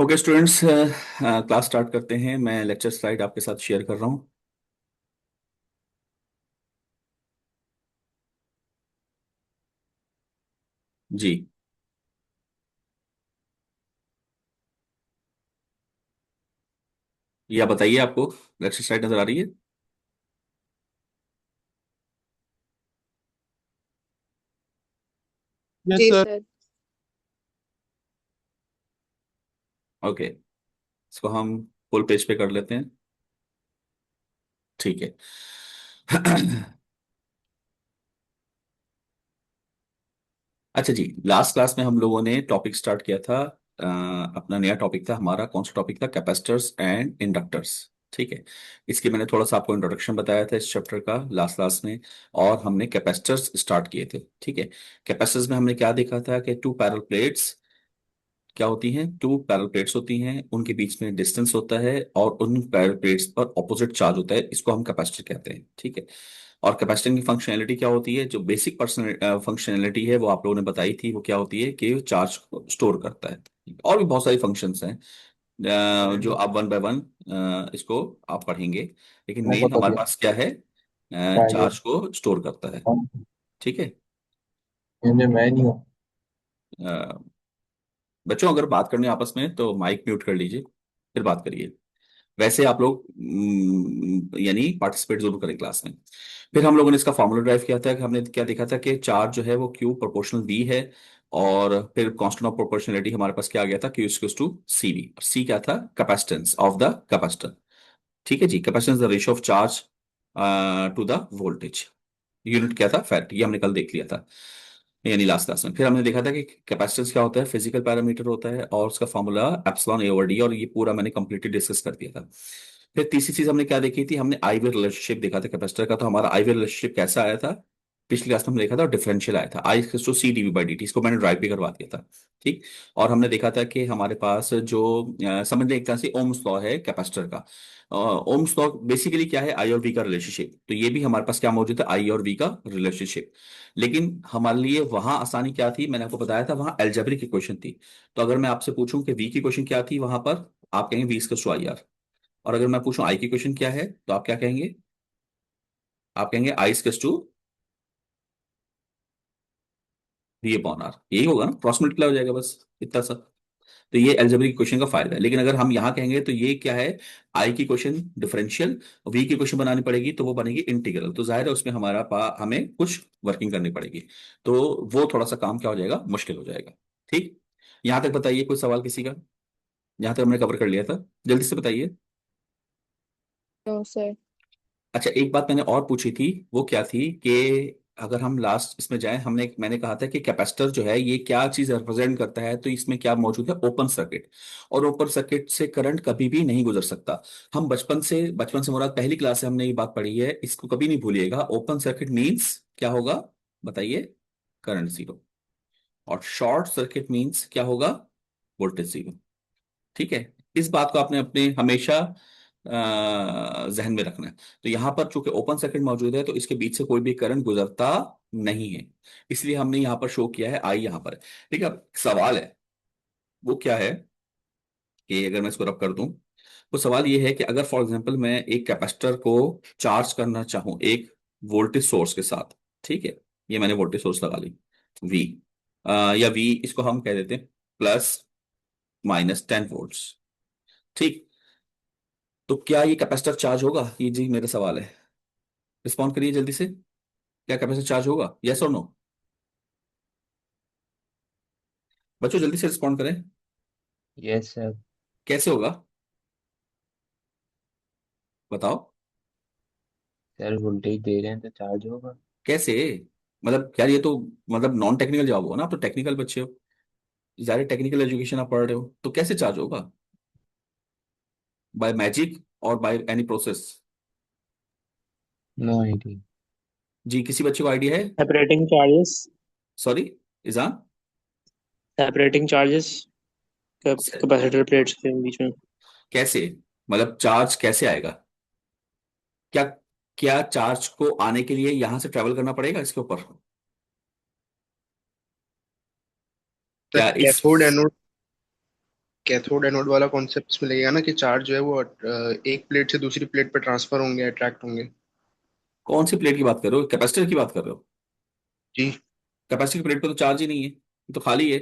Okay students, class start करते हैं। मैं लेक्चर स्लाइड आपके साथ शेयर कर रहा हूँ। जी, ये आप बताइए, आपको लेक्चर स्लाइड नजर आ रही है? यस जी सर। सर। ओके, इसको हम फुल पेज पे कर लेते हैं। ठीक है। अच्छा जी, लास्ट क्लास में हम लोगों ने टॉपिक स्टार्ट किया था। अपना नया टॉपिक था हमारा। कौन सा टॉपिक था? Capacitors and inductors. ठीक है। इसके मैंने थोड़ा सा आपको इंट्रोडक्शन बताया था इस चैप्टर का लास्ट क्लास में। और हमने कैपेसिटर्स स्टार्ट किए थे। ठीक है। कैपेसिटर्स में हमने क्या देखा था कि टू पैरल प्लेट्स क्या होती हैं। टू पैरल प्लेट्स होती हैं, उनके बीच में डिस्टेंस होता है और उन पैरल प्लेट्स पर ऑपोजिट चार्ज होता है। इसको हम कैपेसिटर कहते हैं। ठीक है। और कैपेसिटर की फंक्शनैलिटी क्या होती है? जो बेसिक पर्सन फंक्शनैलिटी है वो आप लोगों ने बताई थी। वो क्या होती है कि चार्ज को स्टोर करता है। और भी बहुत सारी फंक्शंस हैं, जो आप वन बाय वन इसको आप पढ़ेंगे। लेकिन मैं मेन बता हमारे दिया। पास क्या है? क्या है चार्ज को स्टोर करता है। ठीक है। मैं नहीं हूँ। अ, बच्चों, अगर बात करनी है आपस में तो माइक म्यूट कर लीजिए, फिर बात करिए। वैसे आप लोग यानी पार्टिसिपेट जरूर करें क्लास में। फिर हम लोगों ने इसका फॉर्मूला ड्राइव किया था कि हमने क्या देखा था कि चार्ज जो है वो क्यू प्रोपोर्शनल वी है। और फिर कांस्टेंट ऑफ प्रोपोर्शनलिटी हमारे पास क्या आ गया था? Q equals to C V. C क्या था? Capacitance of the capacitor. ठीक है जी। Capacitance the ratio of charge to the voltage. Unit क्या था? फैक्ट। ये हमने कल देख लिया था, यानी लास्ट क्लास में। फिर हमने देखा था कि कैपेसिटेंस क्या होता है, फिजिकल पैरामीटर होता है और उसका फॉर्मूला एप्सिलॉन ए ओवर डी। और ये पूरा मैंने कंप्लीटली डिस्कस कर दिया था। फिर तीसरी चीज हमने क्या देखी थी? हमने आई वे रिलेशनशिप देखा था कैपेसिटर का। तो हमारा आई वे रिलेशनशिप कैसा आया था? पिछली क्लास में हमने देखा था, डिफरेंशियल आया था। I to C DV by D T. इसको मैंने ड्राइव भी करवा दिया था। ठीक। और हमने देखा था कि हमारे पास जो समझ लें एक तरह से ओम्स लॉ है कैपेसिटर का। ओम्स लॉ बेसिकली क्या है? आई और वी का रिलेशनशिप। तो ये भी हमारे पास क्या मौजूद है? आई और वी का रिलेशनशिप। लेकिन हमारे लिए वहां आसानी क्या थी? मैंने आपको बताया था, वहां एल्जेब्रिक की क्वेश्चन थी। तो अगर मैं आपसे पूछूं कि वी की क्वेश्चन क्या थी वहां पर, आप कहेंगे V is to I R. और अगर मैं पूछूं आई की क्वेश्चन क्या है, तो आप क्या कहेंगे? आप कहेंगे I is to V upon R. यही होगा ना, क्रॉस मल्टीप्लाई हो जाएगा बस, इतना सा। तो ये एल्जेब्रिक क्वेश्चन का फायदा है। लेकिन अगर हम यहाँ कहेंगे तो ये क्या है? आई की क्वेश्चन डिफरेंशियल, वी की क्वेश्चन बनानी पड़ेगी तो वो बनेगी इंटीग्रल। तो जाहिर है उसमें हमें कुछ वर्किंग करनी पड़ेगी। तो वो थोड़ा सा काम क्या हो जाएगा? मुश्किल हो जाएगा। ठीक। यहाँ तक बताइए, कोई सवाल किसी का? यहाँ तक हमने कवर कर लिया था, जल्दी से बताइए। No sir. अच्छा, एक बात मैंने और पूछी थी, वो क्या थी कि अगर हम लास्ट इसमें जाएं, मैंने कहा था कि कैपेसिटर जो है ये क्या चीज रिप्रेजेंट करता है। तो इसमें क्या मौजूद है? Open circuit. और ओपन सर्किट से करंट कभी भी नहीं गुजर सकता। हम बचपन से मुराद पहली क्लास से हमने ये बात पढ़ी है, इसको कभी नहीं भूलिएगा। ओपन सर्किट मींस क्या होगा? बताइए। Current zero. और शॉर्ट सर्किट मींस क्या होगा? Voltage zero. ठीक है। इस बात को आपने अपने हमेशा जहन में रखना है। तो यहां पर चूंकि ओपन सर्किट मौजूद है तो इसके बीच से कोई भी करंट गुजरता नहीं है। इसलिए हमने यहां पर शो किया है आई यहां पर है। ठीक है। अब सवाल है, वो क्या है कि अगर मैं इसको रब कर दूं, तो सवाल ये है कि अगर फॉर एग्जांपल मैं एक कैपेसिटर को चार्ज करना चाहूं एक वोल्टेज सोर्स के साथ। ठीक है। ये मैंने वोल्टेज सोर्स लगा ली वी, या वी इसको हम कह देते हैं प्लस माइनस 10 वोल्ट्स। ठीक। तो क्या ये कैपेसिटर चार्ज होगा? ये जी मेरा सवाल है। रिस्पॉन्ड करिए जल्दी से। क्या कैपेसिटर चार्ज होगा? यस और नो? बच्चों जल्दी से रिस्पॉन्ड करें। Yes sir. कैसे होगा? बताओ। सर वोल्टेज दे रहे हैं तो चार्ज होगा। कैसे? मतलब यार, ये तो मतलब नॉन टेक्निकल जवाब होगा ना। आप तो टेक्निकल बच्चे हो, ज्यादा टेक्निकल एजुकेशन आप पढ़ रहे हो, तो कैसे चार्ज होगा? बाय मैजिक और by any process? No idea. जी, किसी बच्चे को आइडिया है? Separating charges. सॉरी, इजान। सेपरेटिंग चार्जेस कैपेसिटर प्लेट्स के बीच में। कैसे? मतलब चार्ज कैसे आएगा? क्या क्या चार्ज को आने के लिए यहां से ट्रेवल करना पड़ेगा इसके ऊपर? क्या इस कैथोड एनोड। कैथोड एनोड वाला कॉन्सेप्ट में लगेगा ना कि चार्ज जो है वो एक प्लेट से दूसरी प्लेट पे ट्रांसफर होंगे, अट्रैक्ट होंगे। कौन सी प्लेट की बात कर रहे हो, कैपेसिटर की बात कर रहे हो? जी। कैपेसिटर की प्लेट पे तो चार्ज ही नहीं है, ये तो खाली है।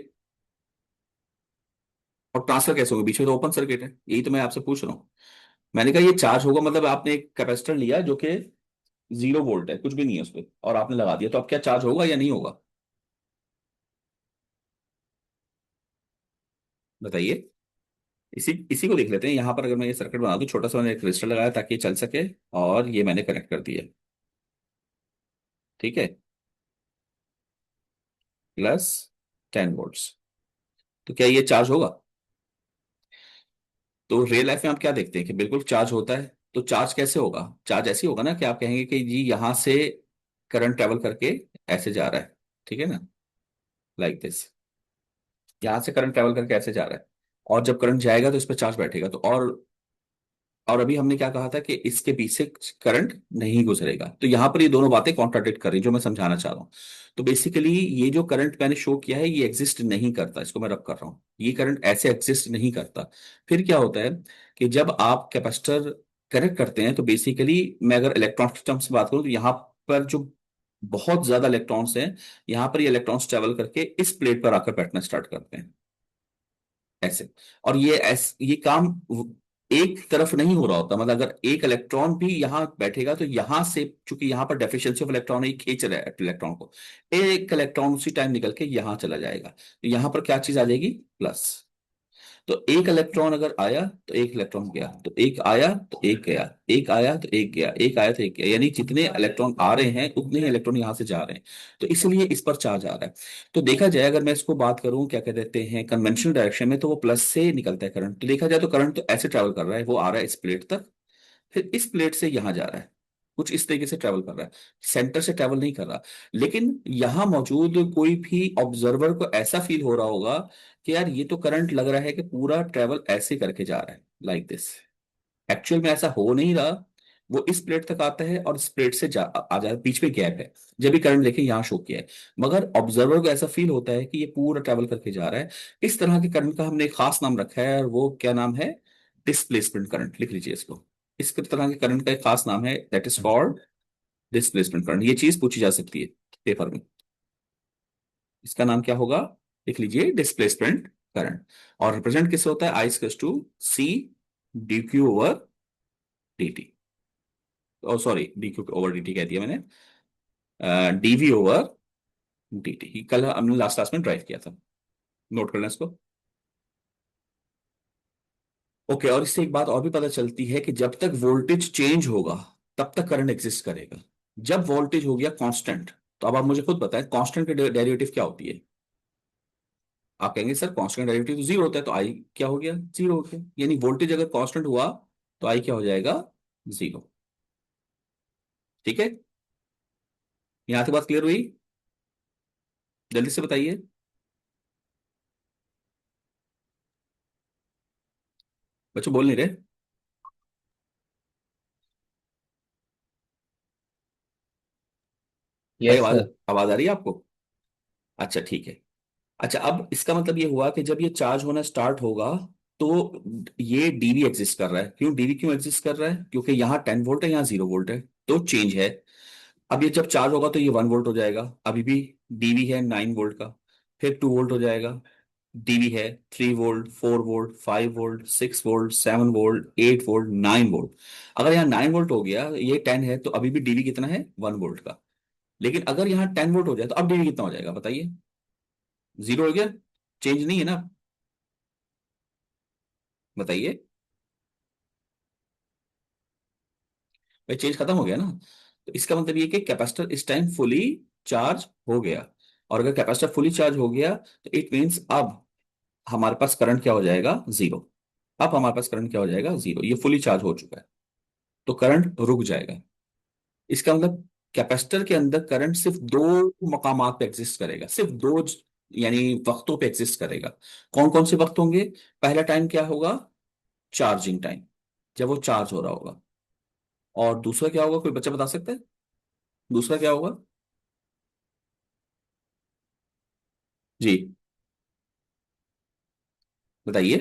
और ट्रांसफर कैसे होगा, बीच में तो ओपन सर्किट है, यही तो मैं आपसे पूछ रहा हूँ। मैंने कहा ये चार्ज होगा मतलब आपने एक कैपेसिटर लिया जो कि 0 वोल्ट है, कुछ भी नहीं है उस पर, और आपने लगा दिया, तो अब क्या चार्ज होगा या नहीं होगा? बताइए। इसी इसी को देख लेते हैं। यहाँ पर अगर मैं ये सर्किट बना दूं, छोटा सा मैंने एक रजिस्टर लगाया ताकि ये चल सके, और ये मैंने कनेक्ट कर दिया। ठीक है, +10 वोल्ट्स। तो क्या ये चार्ज होगा? तो रियल लाइफ में आप क्या देखते हैं कि बिल्कुल चार्ज होता है। तो चार्ज कैसे होगा? चार्ज ऐसे ही होगा ना कि आप कहेंगे कि जी यहां से करंट ट्रेवल करके ऐसे जा रहा है, ठीक है ना, लाइक दिस। यहां से करंट ट्रेवल करके ऐसे जा रहा है, और जब करंट जाएगा तो इस पर चार्ज बैठेगा। तो और अभी हमने क्या कहा था कि इसके बीच से करंट नहीं गुजरेगा। तो यहां पर ये दोनों बातें कॉन्ट्राडिक्ट कर रही हैं, जो मैं समझाना चाह रहा हूं। तो बेसिकली ये जो करंट मैंने शो किया है ये एग्जिस्ट नहीं करता, इसको मैं रब कर रहा हूं, ये करंट ऐसे एग्जिस्ट नहीं करता। फिर क्या होता है कि जब आप कैपेसिटर कनेक्ट करते हैं तो बेसिकली मैं अगर इलेक्ट्रॉन टर्म्स से बात करूं तो यहाँ पर जो बहुत ज्यादा इलेक्ट्रॉन्स हैं, यहाँ पर ये इलेक्ट्रॉन्स ट्रेवल करके इस प्लेट पर आकर बैठना स्टार्ट करते हैं, ऐसे। और ये काम एक तरफ नहीं हो रहा होता, मतलब अगर एक इलेक्ट्रॉन भी यहाँ बैठेगा तो यहां से, चूंकि यहाँ पर डेफिशिएंसी ऑफ इलेक्ट्रॉन है, ये खींच रहा है इलेक्ट्रॉन को, एक इलेक्ट्रॉन उसी टाइम निकल के यहां चला जाएगा, तो यहां पर क्या चीज आ जाएगी, प्लस। तो एक इलेक्ट्रॉन अगर आया तो एक इलेक्ट्रॉन गया, तो एक आया तो एक गया, एक आया तो एक गया, एक आया तो एक गया, यानी जितने इलेक्ट्रॉन आ रहे हैं उतने ही इलेक्ट्रॉन यहां से जा रहे हैं। तो इसलिए इस पर चार्ज आ रहा है। तो देखा जाए, अगर मैं इसको बात करूं क्या कह देते हैं कन्वेंशनल डायरेक्शन में, तो वो प्लस से निकलता है करंट। तो देखा जाए तो करंट तो ऐसे ट्रेवल कर रहा है, वो आ रहा है इस प्लेट तक, फिर इस प्लेट से यहां जा रहा है, कुछ इस तरीके से ट्रेवल कर रहा है, सेंटर से ट्रेवल नहीं कर रहा। लेकिन यहां मौजूद कोई भी ऑब्जर्वर को ऐसा फील हो रहा होगा कि यार ये तो करंट लग रहा है कि पूरा ट्रेवल ऐसे करके जा रहा है, लाइक दिस। एक्चुअल में ऐसा हो नहीं रहा, वो इस प्लेट तक आता है और इस प्लेट से आ जाए, बीच में गैप है, जब भी करंट देखें यहाँ शो किया है। मगर ऑब्जर्वर को ऐसा फील होता है कि ये पूरा ट्रेवल करके जा रहा है। इस तरह के करंट का हमने एक खास नाम रखा है, और वो क्या नाम है, डिस्प्लेसमेंट करंट, लिख लीजिए इसको। इस तरह के करंट का एक खास नाम है, that is called displacement current. ये चीज पूछी जा सकती है पेपर में, इसका नाम क्या होगा, लिख लीजिए डिस्प्लेसमेंट करंट। और रिप्रेजेंट किससे होता है, I equals to C D Q over D T. Oh sorry, D Q over D T कह दिया मैंने, डीवी ओवर डी टी। कल हमने लास्ट क्लास में ड्राइव किया था, नोट कर लें इसको। ओके, और इससे एक बात और भी पता चलती है कि जब तक वोल्टेज चेंज होगा तब तक करंट एग्जिस्ट करेगा। जब वोल्टेज हो गया कांस्टेंट, तो अब आप मुझे खुद बताएं कांस्टेंट की डेरिवेटिव क्या होती है। आप कहेंगे सर कांस्टेंट डेरिवेटिव तो 0 होता है, तो आई क्या हो गया, 0 हो गया। यानी वोल्टेज अगर कांस्टेंट हुआ तो आई क्या हो जाएगा, 0। ठीक है, यहां तक बात क्लियर हुई? जल्दी से बताइए। बच्चों बोल नहीं रहे। भाई यस आवाज, सर। आवाज आ रही है आपको? अच्छा ठीक है। अच्छा, अब इसका मतलब ये हुआ कि जब ये चार्ज होना स्टार्ट होगा तो ये डीवी एग्जिस्ट कर रहा है। क्यों डीवी, क्यों एग्जिस्ट कर रहा है, क्योंकि यहाँ 10 वोल्ट है, यहाँ 0 वोल्ट है, तो चेंज है। अब ये जब चार्ज होगा तो ये 1 वोल्ट हो जाएगा, अभी भी डीवी है 9 वोल्ट का। फिर 2 वोल्ट हो जाएगा, डीवी है 3 volt, 4 volt, 5 volt, 6 volt, 7 volt, 8 volt, 9 volt. अगर यहाँ 9 वोल्ट हो गया, ये 10 है, तो अभी भी डीवी कितना है, 1 वोल्ट का। लेकिन अगर यहाँ 10 वोल्ट हो जाए तो अब डीवी कितना हो जाएगा बताइए, 0 हो गया, चेंज नहीं है ना, बताइए। भाई चेंज खत्म हो गया ना। तो इसका मतलब ये कि कैपेसिटर इस टाइम फुली चार्ज हो गया। और अगर कैपेसिटर फुली चार्ज हो गया तो इट मीन्स अब हमारे पास करंट क्या हो जाएगा, 0। अब हमारे पास करंट क्या हो जाएगा, 0, ये फुली चार्ज हो चुका है, तो करंट रुक जाएगा। इसका मतलब कैपेसिटर के अंदर करंट सिर्फ दो मकामात पे एग्जिस्ट करेगा, सिर्फ दो यानी वक्तों पे एग्जिस्ट करेगा। कौन कौन से वक्त होंगे? पहला टाइम क्या होगा, चार्जिंग टाइम, जब वो चार्ज हो रहा होगा। और दूसरा क्या होगा, कोई बच्चा बता सकता है, दूसरा क्या होगा? जी बताइए।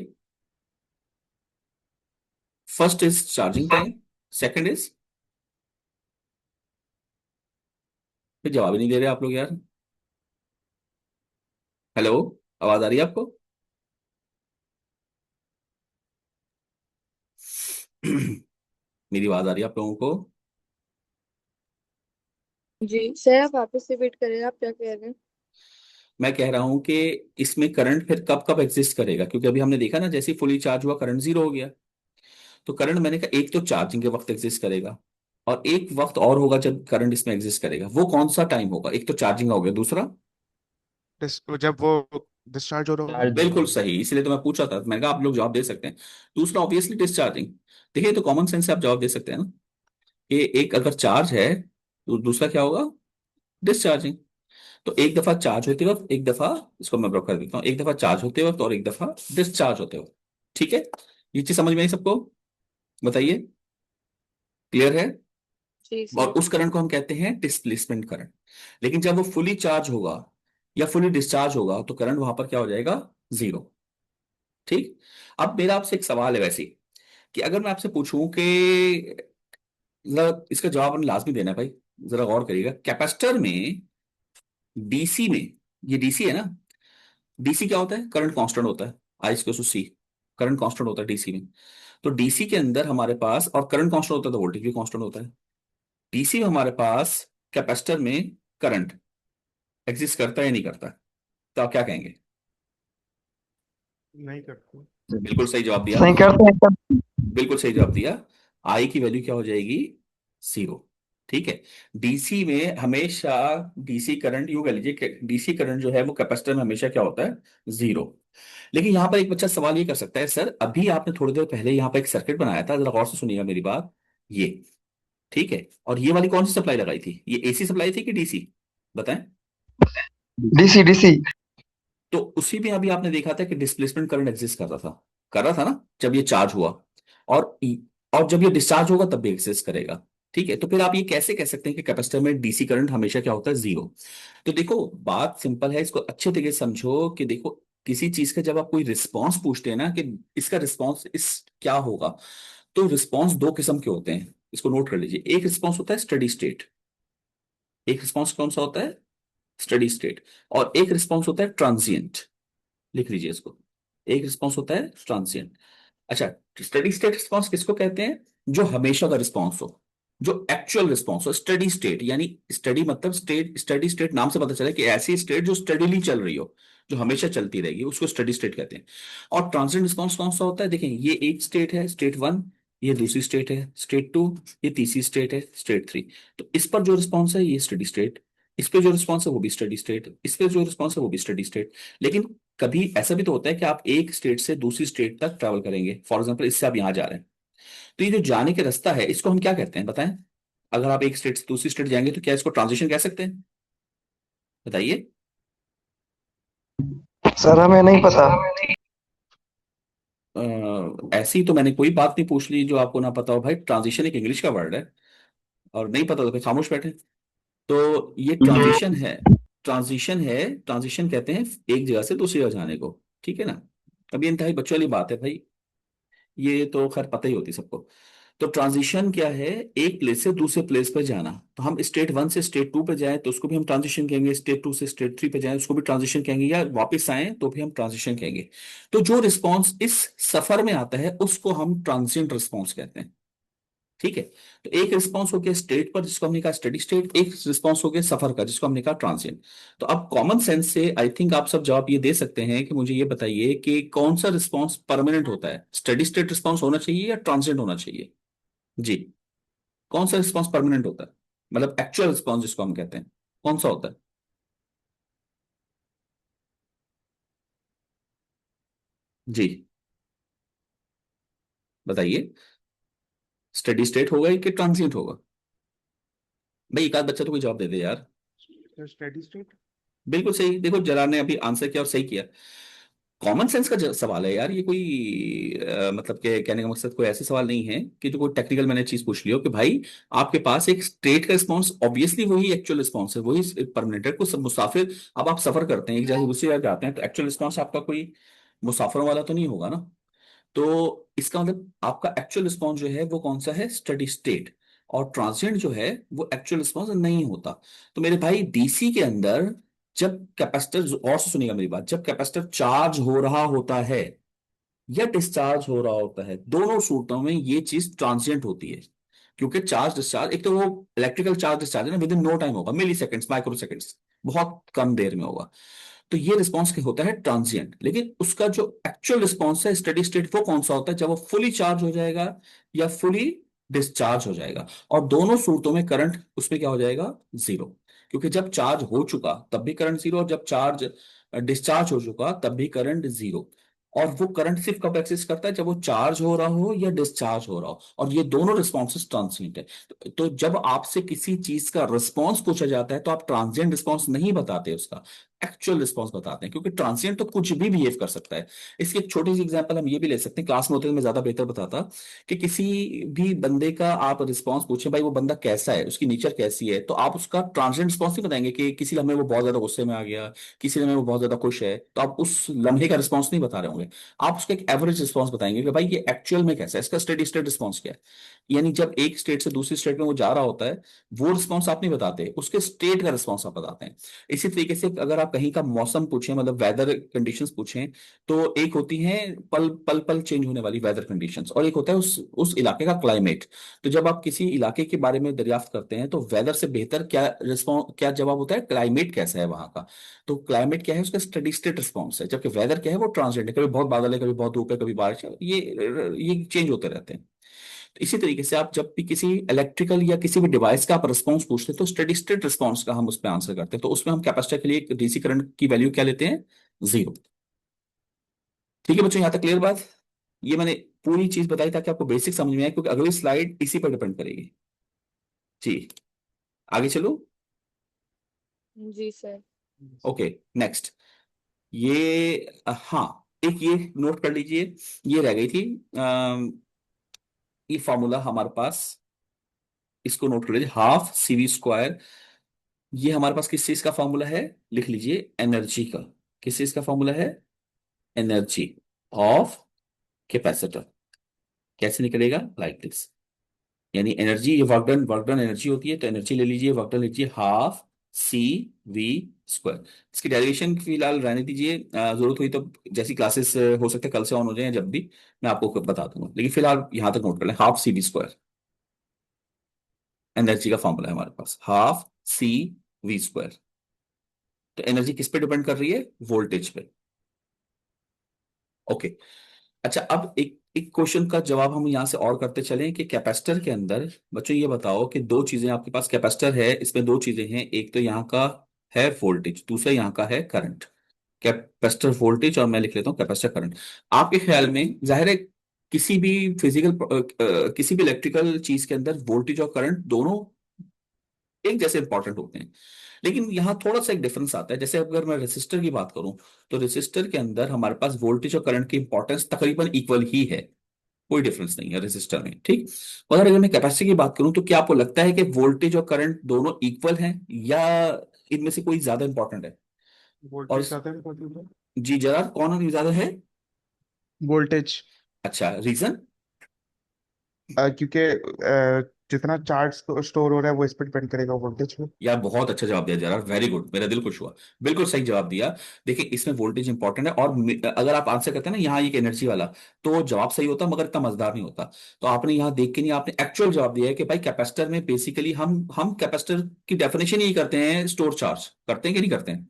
First is charging time, second is, फिर जवाब ही नहीं दे रहे आप लोग यार। हेलो, आवाज आ रही है आपको? मेरी आवाज आ रही है आप लोगों को? जी सर, आप वापस रिपीट करें, आप क्या कह रहे हैं? मैं कह रहा हूं कि इसमें करंट फिर कब कब एग्जिस्ट करेगा, क्योंकि अभी हमने देखा ना जैसे ही फुली चार्ज हुआ करंट जीरो हो गया। तो करंट मैंने कहा एक तो चार्जिंग के वक्त एग्जिस्ट करेगा, और एक वक्त और होगा जब करंट इसमें एग्जिस्ट करेगा। वो कौन सा टाइम होगा? एक तो चार्जिंग हो गया, दूसरा जब वो डिस्चार्ज हो रहा होगा। चार्ज हो रहा बिल्कुल होगा। सही, इसलिए तो मैं पूछा था, मैंने कहा आप लोग जवाब दे सकते हैं। दूसरा ऑब्वियसली डिस्चार्जिंग। देखिए तो कॉमन सेंस से आप जवाब दे सकते हैं ना, कि एक अगर चार्ज है तो दूसरा क्या होगा? डिस्चार्जिंग। तो एक दफा चार्ज होते वक्त, एक दफा, इसको मैं ब्लॉक कर देता हूँ, एक दफा चार्ज होते वक्त और एक दफा डिस्चार्ज होते वक्त। ठीक है, ये चीज समझ में आई सबको? बताइए, क्लियर है? जी और सर। उस करंट को हम कहते हैं डिस्प्लेसमेंट करंट। लेकिन जब वो फुली चार्ज होगा या फुली डिस्चार्ज होगा तो करंट वहां पर क्या हो जाएगा? जीरो। ठीक। अब मेरा आपसे एक सवाल है वैसे ही, कि अगर मैं आपसे पूछूं कि, जरा इसका जवाब आपने लाजमी देना है भाई, जरा गौर करिएगा, कैपेसिटर में, डीसी में, ये डीसी है ना, डीसी क्या होता है? करंट कांस्टेंट होता है, I equal to C. Current constant होता है डीसी में। तो डीसी के अंदर हमारे पास, और करंट कांस्टेंट होता है तो वोल्टेज भी कांस्टेंट होता है। डीसी में हमारे पास कैपेसिटर में करंट एग्जिस्ट करता है या नहीं करता? तो आप क्या कहेंगे? नहीं करते। बिल्कुल सही जवाब दिया। सही करते हैं सर। बिल्कुल सही जवाब दिया। आई की वैल्यू क्या हो जाएगी? जीरो। ठीक है। डीसी में हमेशा, डीसी करंट यूं कह लीजिए, डीसी करंट जो है वो कैपेसिटर में हमेशा क्या होता है? जीरो। लेकिन यहां पर एक बच्चा सवाल ये कर सकता है, सर अभी आपने थोड़ी देर पहले यहां पर एक सर्किट बनाया था, जरा गौर से सुनिएगा मेरी बात। ये ठीक है, और ये वाली कौन सी सप्लाई लगाई थी? ये एसी सप्लाई थी कि डीसी? बताएं। DC DC. तो उसी में अभी आपने देखा था कि डिस्प्लेसमेंट करंट एग्जिस्ट कर रहा था, कर रहा था ना, जब ये चार्ज हुआ। और और जब ये डिस्चार्ज होगा तब भी एग्जिस्ट करेगा। ठीक है, तो फिर आप ये कैसे कह सकते हैं कि कैपेसिटर में डीसी करंट हमेशा क्या होता है? जीरो। तो देखो बात सिंपल है, इसको अच्छे तरीके से समझो कि देखो, किसी चीज का जब आप कोई रिस्पॉन्स पूछते हैं ना, कि इसका रिस्पॉन्स इस क्या होगा, तो रिस्पॉन्स दो किस्म के होते हैं, इसको नोट कर लीजिए। एक रिस्पॉन्स होता है स्टडी स्टेट, एक रिस्पॉन्स कौन सा होता है? Steady state. और एक रिस्पॉन्स होता है ट्रांजिएंट। लिख लीजिए इसको, एक रिस्पॉन्स होता है ट्रांजिएंट। अच्छा, स्टडी स्टेट रिस्पॉन्स किसको कहते हैं? जो हमेशा का रिस्पॉन्स हो, जो एक्चुअल रिस्पॉन्स हो। स्टडी स्टेट यानी, स्टडी मतलब स्टेट, स्टडी स्टेट नाम से पता चला कि ऐसी स्टेट जो स्टडीली चल रही हो, जो हमेशा चलती रहेगी, उसको स्टडी स्टेट कहते हैं। और ट्रांजिएंट रिस्पॉन्स कौन सा होता है? देखें, ये एक स्टेट है, स्टेट वन, ये दूसरी स्टेट है स्टेट टू, ये तीसरी स्टेट है स्टेट थ्री। तो इस पर जो रिस्पॉन्स है ये स्टडी स्टेट, इस पे जो रिस्पॉन्स है वो भी स्टडी स्टेट, इस पे जो रिस्पॉन्स है वो भी स्टडी स्टेट। लेकिन कभी ऐसा भी तो होता है कि आप एक स्टेट से दूसरी स्टेट तक ट्रैवल करेंगे, फॉर एग्जांपल इससे आप यहां जा रहे हैं, तो ये जो जाने के रास्ता है इसको हम क्या कहते हैं बताएं? अगर आप एक स्टेट से दूसरी स्टेट जाएंगे तो क्या इसको ट्रांजिशन कह सकते हैं? बताइए। सर हमें नहीं पता। ऐसी तो मैंने कोई बात नहीं पूछ ली जो आपको ना पता हो भाई, ट्रांजिशन एक इंग्लिश का वर्ड है, और नहीं पता तो फिर खामोश बैठे। तो ये ट्रांजिशन है, ट्रांजिशन है, ट्रांजिशन कहते हैं एक जगह से दूसरी जगह जाने को। ठीक है ना? अब ये इंतहाई बच्चों वाली बात है भाई, ये तो खैर पता ही होती सबको। तो ट्रांजिशन क्या है? एक प्लेस से दूसरे प्लेस पर जाना। तो हम स्टेट वन से स्टेट टू पे जाएं तो उसको भी हम ट्रांजिशन कहेंगे, स्टेट टू से स्टेट थ्री पे जाएं उसको भी ट्रांजिशन कहेंगे, या वापस आए तो भी हम ट्रांजिशन कहेंगे। तो जो रिस्पॉन्स इस सफर में आता है उसको हम ट्रांजिएंट रिस्पॉन्स कहते हैं। ठीक है। तो एक रिस्पॉन्स हो गया स्टेट पर जिसको हमने कहा स्टडी स्टेट, एक रिस्पॉन्स हो गया सफर का जिसको हमने कहा ट्रांजिएंट। तो अब कॉमन सेंस से आई थिंक आप सब जवाब ये दे सकते हैं कि मुझे ये बताइए कि कौन सा रिस्पॉन्स परमानेंट होता है? स्टडी स्टेट रिस्पॉन्स होना चाहिए या ट्रांजिएंट होना चाहिए? जी, कौन सा रिस्पॉन्स परमानेंट होता है, मतलब एक्चुअल रिस्पॉन्स जिसको हम कहते हैं, कौन सा होता है? जी, बताइए। स्टडी स्टेट होगा कि ट्रांजिएंट होगा? भाई एक आध बच्चा तो कोई जवाब दे दे यार। Steady state. बिल्कुल सही, देखो जरा ने अभी आंसर किया और सही किया। कॉमन सेंस का सवाल है यार, ये कोई मतलब के कहने का मकसद कोई ऐसे सवाल नहीं है कि जो कोई टेक्निकल मैंने चीज पूछ ली हो, कि भाई आपके पास एक स्टेट का रिस्पॉन्स ऑब्वियसली वही एक्चुअल रिस्पॉन्स है, वही परमानेंट है। कुछ मुसाफिर, अब आप सफर करते हैं एक जगह से दूसरी जगह जाते हैं तो एक्चुअल रिस्पॉन्स आपका कोई मुसाफिरों वाला तो नहीं होगा ना। तो इसका मतलब आपका एक्चुअल रिस्पॉन्स जो है वो कौन सा है, स्टडी स्टेट। और ट्रांजिएंट जो है वो एक्चुअल रिस्पॉन्स नहीं होता। तो मेरे भाई डीसी के अंदर जब कैपेसिटर, और से सुनिएगा मेरी बात, जब कैपेसिटर चार्ज हो रहा होता है या डिस्चार्ज हो रहा होता है, दोनों सूरतों में ये चीज ट्रांजिएंट होती है। क्योंकि चार्ज डिस्चार्ज, एक तो वो इलेक्ट्रिकल चार्ज डिस्चार्ज है ना, विद इन नो टाइम होगा, मिली सेकेंड्स, माइक्रो सेकेंड्स, बहुत कम देर में होगा। तो ये रिस्पॉन्स होता है ट्रांजिएंट। लेकिन उसका जो एक्चुअल रिस्पॉन्स है स्टेडी स्टेट, वो कौन सा होता है, जब वो फुली चार्ज हो जाएगा या फुली डिस्चार्ज हो जाएगा। और दोनों सूरतों में करंट उसमें क्या हो जाएगा, जीरो। क्योंकि जब चार्ज हो चुका तब भी करंट जीरो, और जब चार्ज डिस्चार्ज हो चुका तब भी करंट जीरो। और वो करंट सिर्फ कब एक्सिस्ट करता है, जब वो चार्ज हो रहा हो या डिस्चार्ज हो रहा हो, और ये दोनों रिस्पॉन्सेस ट्रांसिएंट है। तो जब आपसे किसी चीज का रिस्पॉन्स पूछा जाता है तो आप ट्रांजिएंट रिस्पॉन्स नहीं बताते, उसका एक्चुअल रिस्पॉन्स बताते हैं। क्योंकि ट्रांसिएंट तो कुछ भी बिहेव कर सकता है। इसकी एक छोटी सी एग्जांपल हम ये भी ले सकते हैं, क्लास में होते तो मैं ज्यादा बेहतर बताता, कि किसी भी बंदे का आप रिस्पॉन्स पूछे, भाई वो बंदा कैसा है, उसकी नेचर कैसी है, तो आप उसका ट्रांजिएंट रिस्पॉन्स नहीं बताएंगे कि किसी लम्हे वो बहुत ज्यादा गुस्से में आ गया, किसी लम्हे वो बहुत ज्यादा खुश है, तो आप उस लम्हे का रिस्पॉन्स नहीं बता रहे होंगे। आप उसका एक एवरेज रिस्पॉन्स बताएंगे कि भाई ये एक्चुअल में कैसा है, इसका स्टेडी स्टेट रिस्पॉन्स क्या है। यानी जब एक स्टेट से दूसरी स्टेट में वो जा रहा होता है, वो रिस्पॉन्स आप नहीं बताते, उसके स्टेट का रिस्पॉन्स आप बताते हैं। इसी तरीके से अगर आप कहीं का मौसम पूछें, मतलब वेदर कंडीशंस पूछें, तो एक होती है पल पल पल चेंज होने वाली वेदर कंडीशंस, और एक होता है उस इलाके का क्लाइमेट। तो जब आप किसी इलाके के बारे में दरियाफ्त करते हैं तो वेदर से बेहतर क्या रिस्पॉन्स, क्या जवाब होता है, क्लाइमेट कैसा है वहां का। तो क्लाइमेट क्या है, उसका स्टेडी स्टेट रिस्पॉन्स है। जबकि वेदर क्या है, वो ट्रांजिएंट है, कभी बहुत बादल है, कभी बहुत धूप है, कभी बारिश है, ये चेंज होते रहते हैं। तो इसी तरीके से आप जब भी किसी इलेक्ट्रिकल या किसी भी डिवाइस का आप रिस्पॉन्स पूछते हैं तो स्टेडी स्टेट रिस्पॉन्स का हम उस पर आंसर करते हैं। तो उसमें हम कैपेसिटर के लिए डीसी करंट की वैल्यू क्या लेते हैं, जीरो। ठीक है बच्चों, यहां तक क्लियर बात। ये मैंने पूरी चीज बताई ताकि आपको बेसिक समझ में आए, क्योंकि अगली स्लाइड इसी पर डिपेंड करेगी। जी, आगे चलो। जी सर। Okay, next. ये हाँ, एक ये नोट कर लीजिए, ये रह गई थी। ये फॉर्मूला हमारे पास, इसको नोट कर लीजिए, हाफ सीवी स्क्वायर। ये हमारे पास किस चीज का फॉर्मूला है, लिख लीजिए, एनर्जी का। किस चीज का फॉर्मूला है, एनर्जी ऑफ कैपेसिटर। कैसे निकलेगा, लाइक दिस। यानी एनर्जी, ये वर्क डन एनर्जी होती है, तो एनर्जी ले लीजिए, वर्क डन लीजिए, हाफ सी वी स्क्वायर। इसकी डेरिवेशन फिलहाल रहने दीजिए, जरूरत हुई तो जैसी क्लासेस हो सकता है कल से ऑन हो जाए, जब भी मैं आपको बता दूंगा, लेकिन फिलहाल यहां तक नोट कर लें, half C V square energy का फॉर्मूला है हमारे पास, हाफ सी वी स्क्वायर। तो एनर्जी किस पे डिपेंड कर रही है, वोल्टेज पे। ओके। अच्छा, अब एक एक क्वेश्चन का जवाब हम यहां से और करते चलें कि कैपेसिटर के अंदर, बच्चों ये बताओ कि दो चीजें आपके पास, कैपेसिटर है, इसमें दो चीजें हैं, एक तो यहाँ का है वोल्टेज, दूसरा यहाँ का है करंट। कैपेसिटर वोल्टेज और मैं लिख लेता हूँ कैपेसिटर करंट। आपके ख्याल में जाहिर है किसी भी फिजिकल, किसी भी इलेक्ट्रिकल चीज के अंदर वोल्टेज और करंट दोनों एक जैसे इंपॉर्टेंट होते हैं। लेकिन यहाँ थोड़ा सा एक डिफरेंस आता है। जैसे अगर मैं रेसिस्टर की बात करूं, तो रेसिस्टर के अंदर हमारे पास वोल्टेज और करंट की इंपॉर्टेंस तकरीबन इक्वल ही है, कोई डिफरेंस नहीं है रेसिस्टर में, ठीक। मगर अगर मैं कैपेसिटी की बात करूं, तो क्या आपको लगता है कि वोल्टेज और करंट दोनों इक्वल हैं, या इनमें से कोई ज्यादा इंपॉर्टेंट है। और वोल्टेज ज्यादा इम्पोर्टेंट है। जी जरा, कौन ज्यादा है। वोल्टेज। अच्छा, रीजन। क्योंकि जितना चार्ज स्टोर हो रहा है वो इस पर डिपेंड करेगा वोल्टेज पे। यार बहुत अच्छा जवाब दिया जरा, वेरी गुड, मेरा दिल खुश हुआ। बिल्कुल सही जवाब दिया। देखिए इसमें वोल्टेज इंपॉर्टेंट है, और अगर आप आंसर करते हैं ना यहाँ एक एनर्जी वाला, तो जवाब सही होता मगर इतना मजेदार नहीं होता। तो आपने यहाँ देख के नहीं, आपने एक्चुअल जवाब दिया है कि भाई कैपेसिटर में बेसिकली हम कैपेसिटर की डेफिनेशन ही करते हैं, स्टोर चार्ज करते हैं कि नहीं करते हैं।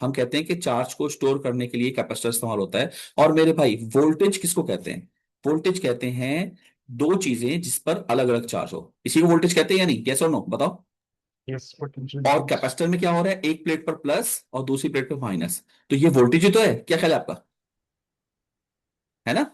हम कहते हैं कि चार्ज को स्टोर करने के लिए कैपेसिटर इस्तेमाल होता है। और मेरे भाई वोल्टेज किसको कहते हैं, वोल्टेज कहते हैं दो चीजें जिस पर अलग अलग चार्ज हो, इसी को वोल्टेज कहते हैं या नहीं, यस और नो बताओ। यस, पोटेंशियल और डिफरेंस। कैपेसिटर में क्या हो रहा है, एक प्लेट पर प्लस और दूसरी प्लेट पर माइनस, तो ये वोल्टेज ही तो है, क्या ख्याल है आपका, है ना।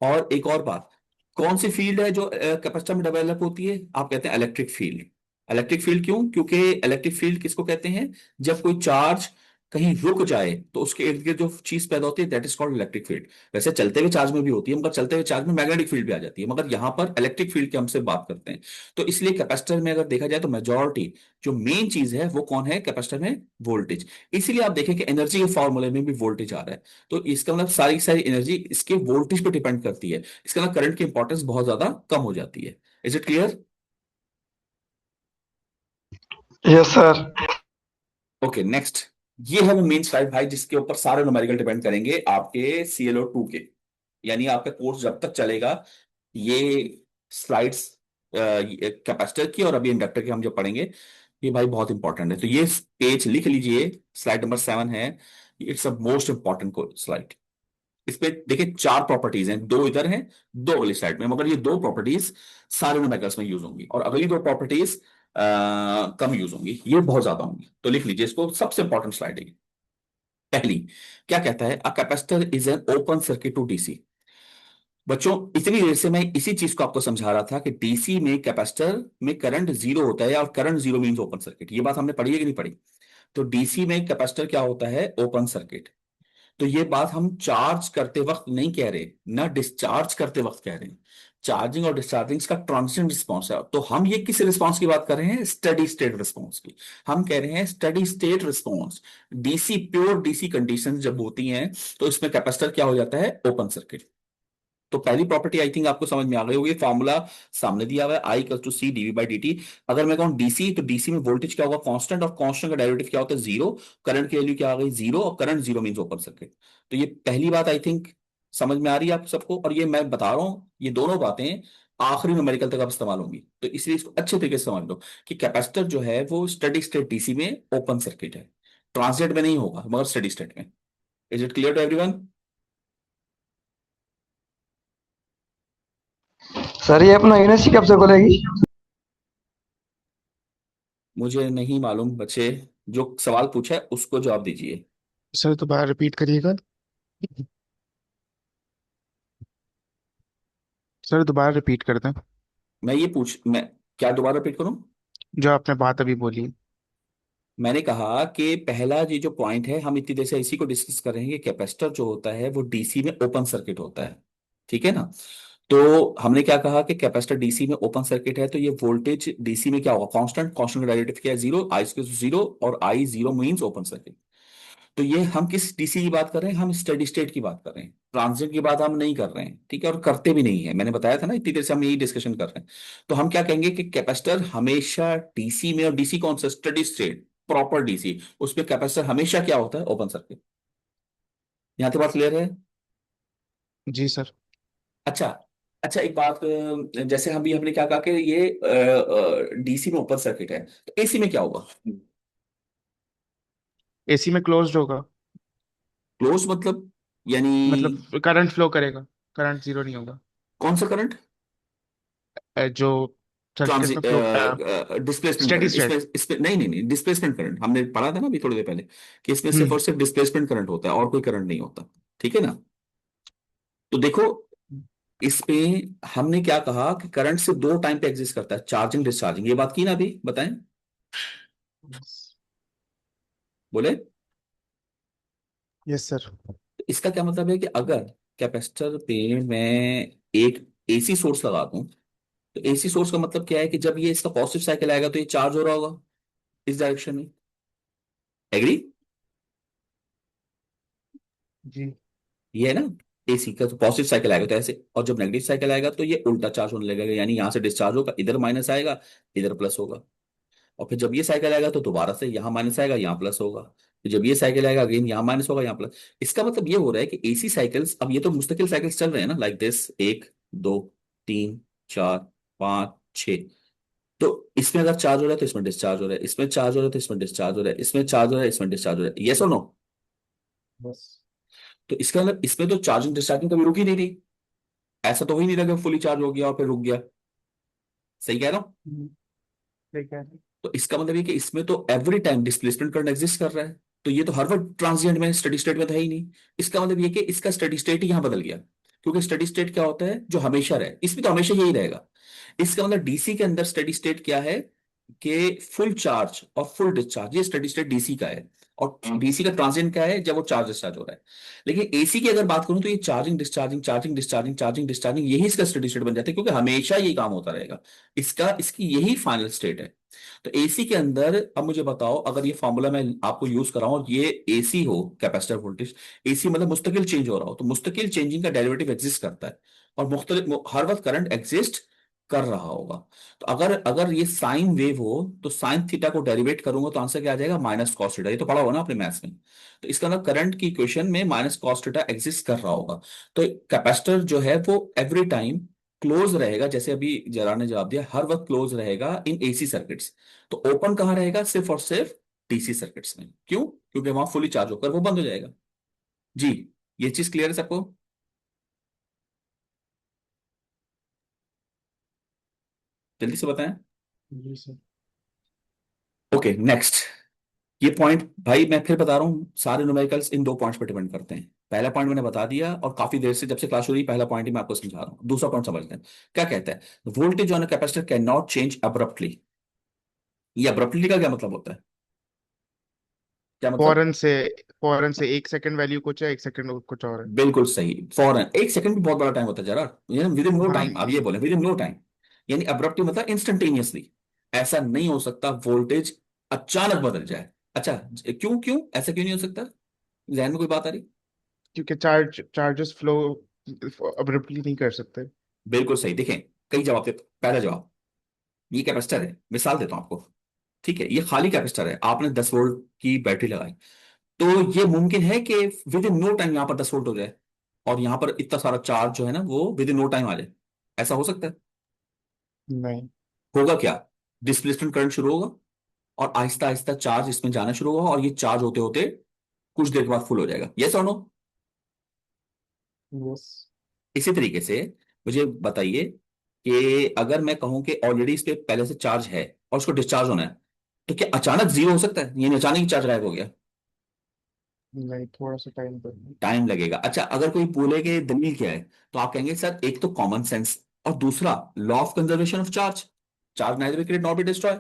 और एक और बात, कौन सी फील्ड है जो कैपेसिटर में डेवलप होती है, आप कहते हैं इलेक्ट्रिक फील्ड। इलेक्ट्रिक फील्ड क्यों, क्योंकि इलेक्ट्रिक फील्ड किसको कहते हैं, जब कोई चार्ज कहीं रुक जाए तो उसके इर्द गिर्द जो चीज पैदा होती है that is called electric field. वैसे चलते हुए चार्ज में भी होती है, मगर चलते हुए चार्ज में मैग्नेटिक फील्ड भी आ जाती है, मगर यहाँ पर इलेक्ट्रिक फील्ड की हमसे बात करते हैं। तो इसलिए कैपेसिटर में अगर देखा जाए तो मेजॉरिटी जो मेन चीज है वो कौन है कैपेसिटर में, वोल्टेज। इसीलिए आप देखें कि एनर्जी के फॉर्मूले में भी वोल्टेज आ रहा है। तो इसका मतलब सारी की सारी एनर्जी इसके वोल्टेज पर डिपेंड करती है। इसका मतलब करंट की इंपॉर्टेंस बहुत ज्यादा कम हो जाती है। Is it clear? Yes sir. Okay next. ये है वो मेन स्लाइड भाई जिसके ऊपर सारे न्यूमेरिकल डिपेंड करेंगे आपके ClO2 के, यानी आपका कोर्स जब तक चलेगा ये स्लाइड्स कैपेसिटर की और अभी इंडक्टर की हम जो पढ़ेंगे ये भाई बहुत इंपॉर्टेंट है। तो ये पेज लिख लीजिए, स्लाइड नंबर 7 है। It's a most important slide. इस पे देखिए 4 प्रॉपर्टीज हैं, 2 इधर हैं 2 अगली स्लाइड में, मगर ये 2 प्रॉपर्टीज सारे न्यूमेरिकल्स में यूज होंगी और अगली 2 प्रॉपर्टीज कम यूज होंगी, ये बहुत ज्यादा होंगी। तो लिख लीजिए इसको, सबसे इंपॉर्टेंट स्लाइड है ये। पहली क्या कहता है, a capacitor is an open circuit to DC। बच्चों इतनी देर से मैं इसी चीज को आपको समझा रहा था कि DC में कैपेसिटर में करंट जीरो होता है और current zero means open circuit. ये बात हमने पढ़ी है कि नहीं पढ़ी? तो DC में कैपेसिटर क्या होता है, ओपन सर्किट। तो ये बात हम चार्ज करते वक्त नहीं कह रहे, ना डिस्चार्ज करते वक्त कह रहे हैं। चार्जिंग और डिस्चार्जिंग का ट्रांजिशन रिस्पॉन्स है। तो हम ये किस रिस्पॉन्स की बात कर रहे हैं, स्टडी स्टेट रिस्पॉन्स की। हम कह रहे हैं steady state response. DC pure DC condition जब होती हैं तो इसमें कैपेसिटर क्या हो जाता है, ओपन सर्किट। तो पहली प्रॉपर्टी आई थिंक आपको समझ में आ गई होगी। फॉर्मूला सामने दिया हुआ है, I = C dV/dt। अगर मैं कहूं DC तो DC में वोल्टेज क्या होगा, कांस्टेंट, और कांस्टेंट का डेरिवेटिव क्या होता है, जीरो। करंट की वैल्यू क्या आ गई, जीरो, और current zero means open circuit. तो ये पहली बात आई थिंक समझ में आ रही है आप सबको। और ये मैं बता रहा हूं ये दोनों बातें आखिरी न्यूमेरिकल तक अब इस्तेमाल होंगी, तो इसलिए इसको अच्छे तरीके से समझ लो कि कैपेसिटर जो है वो स्टडी स्टेट DC में ओपन सर्किट है, ट्रांजिएंट में नहीं होगा मगर स्टडी स्टेट में। Is it clear to everyone? Sir ये अपना यूनिवर्सिटी कब से खुलेगी? मुझे नहीं मालूम बच्चे, जो सवाल पूछा है उसको जवाब दीजिए। सर दोबारा रिपीट करिएगा। सर दोबारा रिपीट कर दें। मैं क्या दोबारा रिपीट करूं? जो आपने बात अभी बोली। मैंने कहा कि पहला ये जो पॉइंट है हम इतनी देर से इसी को डिस्कस कर रहे हैं कि कैपेसिटर जो होता है वो DC में ओपन सर्किट होता है, ठीक है ना। तो हमने क्या कहा कि कैपेसिटर DC में ओपन सर्किट है, तो ये वोल्टेज DC में क्या होगा, कांस्टेंट। कांस्टेंट का डेरिवेटिव क्या है, जीरो। I = 0 और I zero means open circuit. तो ये हम किस DC की बात कर रहे हैं, हम स्टेडी स्टेट की बात कर रहे हैं, ट्रांजिट की बात हम नहीं कर रहे हैं, ठीक है। और करते भी नहीं है, मैंने बताया था ना इतनी देर से हम यही डिस्कशन कर रहे हैं। तो हम क्या कहेंगे कि कैपेसिटर हमेशा DC में, और DC कौन सा, स्टेडी स्टेट प्रॉपर DC, उसमें कैपेसिटर हमेशा क्या होता है, ओपन सर्किट। यहां तक बात क्लियर है? जी सर। अच्छा। अच्छा एक बात, जैसे हम भी हमने क्या कहा कि ये DC में ओपन सर्किट है, तो AC में क्या होगा? एसी में क्लोज्ड होगा। क्लोज मतलब, यानी मतलब करंट फ्लो करेगा। करंट जीरो नहीं होगा। कौन सा करंट? जो सर्किट में फ्लो। Displacement steady current. इसमें स्टेट। इसमें नहीं नहीं नहीं, डिस्प्लेसमेंट करंट हमने पढ़ा था ना अभी थोड़ी देर पहले, कि इसमें सिर्फ हम्म। और सिर्फ डिस्प्लेसमेंट करंट होता है और कोई करंट नहीं होता, ठीक है ना। तो देखो इसमें हमने क्या कहा कि करंट सिर्फ 2 टाइम पे एग्जिस्ट करता है, चार्जिंग डिस्चार्जिंग। ये बात की ना अभी, बताएं, बोले। Yes sir. तो इसका क्या मतलब है कि अगर कैपेसिटर पे मैं एक AC सोर्स लगा दूं, तो AC सोर्स का मतलब क्या है कि जब ये इसका पॉजिटिव साइकिल आएगा तो ये चार्ज हो रहा होगा इस डायरेक्शन में। एग्री? जी। ये है ना, AC का तो पॉजिटिव साइकिल आएगा तो ऐसे, और जब नेगेटिव साइकिल आएगा तो ये उल्टा चार्ज होने लगेगा, यानी यहां से डिस्चार्ज होगा, इधर माइनस आएगा, इधर प्लस होगा। और फिर जब ये साइकिल आएगा तो दोबारा से यहाँ माइनस आएगा, यहाँ प्लस होगा। फिर जब ये साइकिल आएगा अगेन यहाँ माइनस होगा, यहाँ प्लस। इसका मतलब ये हो रहा है कि AC साइकिल्स, अब ये तो मुस्तकिल साइकिल्स चल रहे हैं ना, लाइक दिस, 1 2 3 4 5 6। तो इसमें अगर चार्ज हो रहा है तो इसमें डिस्चार्ज हो रहा है, इसमें चार्ज हो रहा है तो इसमें डिस्चार्ज हो रहा है, इसमें चार्ज हो रहा है, इसमें डिस्चार्ज हो रहा है, यस और नो? बस। तो इसका मतलब इसमें तो चार्जिंग डिस्चार्जिंग कभी रुक ही नहीं रही। ऐसा तो हो ही नहीं रहा कि फुली चार्ज हो गया और फिर रुक गया। सही कह रहा हूं? ठीक है। तो इसका मतलब ये कि इसमें तो every time displacement current exist कर रहा है। तो ये तो हर वक्त ट्रांजिएंट में, स्टडी स्टेट में था ही नहीं। इसका मतलब ये कि इसका स्टडी स्टेट ही यहां बदल गया, क्योंकि स्टडी स्टेट क्या होता है, जो हमेशा रहे, इसमें तो हमेशा यही रहेगा। इसका मतलब DC के अंदर स्टडी स्टेट क्या है, कि फुल चार्ज और फुल डिस्चार्ज, ये स्टडी स्टेट DC का है। और डीसी का ट्रांजिएंट क्या है, जब वो चार्ज डिस्चार्ज हो रहा है। लेकिन एसी की अगर बात करूं तो ये charging discharging charging discharging charging discharging, यही इसका स्टेडी स्टेट बन जाता है, क्योंकि हमेशा ये काम होता रहेगा। इसकी यही फाइनल स्टेट है। तो एसी के अंदर अब मुझे बताओ, अगर ये फॉर्मूला मैं आपको यूज कराऊं और ये एसी हो, कैपेसिटर वोल्टेज, एसी मतलब मुस्तकिल चेंज हो रहा हो, तो मुस्तकिल चेंजिंग का डेरिवेटिव एग्जिस्ट करता है, और मुख्तलिफ हर वक्त करंट एग्जिस्ट कर रहा होगा। तो अगर अगर ये साइन वेव हो, तो साइन थीटा को डेरिवेट करूंगा तो आंसर क्या आ जाएगा, माइनस कॉस थीटा। ये तो पढ़ा होगा ना आपने मैथ्स में। तो इसका मतलब करंट की इक्वेशन में माइनस कॉस थीटा एग्जिस्ट कर रहा होगा। तो कैपेसिटर जो है वो एवरी टाइम क्लोज रहेगा, जैसे अभी जरा ने जवाब दिया, हर वक्त क्लोज रहेगा इन एसी सर्किट्स। तो ओपन कहां रहेगा, सिर्फ और सिर्फ डीसी सर्किट्स में। क्यों? क्योंकि वहां फुली चार्ज होकर वो बंद हो जाएगा। जी, ये चीज क्लियर है सबको? जल्दी से बताएं। जी सर। Okay, next. ये पॉइंट भाई मैं फिर बता रहा हूं, सारे न्यूमेरिकल्स इन दो पॉइंट्स पर डिपेंड करते हैं। पहला पॉइंट मैंने बता दिया, और काफी देर से जब से क्लास हो रही, पहला पॉइंट ही मैं आपको समझा रहा हूं। दूसरा पॉइंट समझते हैं। क्या कहता है, voltage on a capacitor can not change abruptly. ये अब्रप्टली का क्या मतलब होता है? क्या मतलब? फौरन से फौरन से 1 सेकंड वैल्यू कुछ है, 1 सेकंड कुछ और है। बिल्कुल सही, फौरन। एक सेकंड भी बहुत बड़ा टाइम होता है जरा, विद इन नो हाँ। टाइम। आप ये बोले विद इन नो टाइम, यानी अब्रप्टली मतलब इंस्टेंटेनियसली। ऐसा नहीं हो सकता वोल्टेज अचानक बदल जाए। अच्छा, क्यों क्यों ऐसा क्यों नहीं हो सकता? जहन में कोई बात आ रही? क्योंकि चार्जेस फ्लो अब्रप्टली नहीं कर सकते। बिल्कुल सही। देखें, कई जवाब थे। पहला जवाब, ये कैपेसिटर है, मिसाल देता हूं आपको। ठीक है, ये खाली कैपेसिटर है, आपने 10 वोल्ट की बैटरी लगाई, तो ये मुमकिन है कि विद इन नो टाइम यहां पर 10 वोल्ट हो जाए, और यहां पर इतना सारा चार्ज जो है ना वो विद इन नो टाइम आ जाए। ऐसा हो सकता है? नहीं। होगा क्या, डिस्प्लेसमेंट करंट शुरू होगा, और आहिस्ता आहिस्ता चार्ज इसमें जाना शुरू होगा, और ये चार्ज होते होते कुछ देर के बाद फुल हो जाएगा। यस और नो? यस। इसी तरीके से मुझे बताइए कि अगर मैं कहूं कि ऑलरेडी इस पे पहले से चार्ज है और उसको डिस्चार्ज होना है, तो क्या अचानक जीरो हो सकता है? ये अचानक ही चार्ज गायब हो गया? नहीं, थोड़ा सा टाइम पर। टाइम लगेगा। अच्छा, अगर कोई बोले कि दलील क्या है, तो आप कहेंगे सर एक तो कॉमन सेंस, और दूसरा law of conservation of charge. Charge neither be create not be destroy.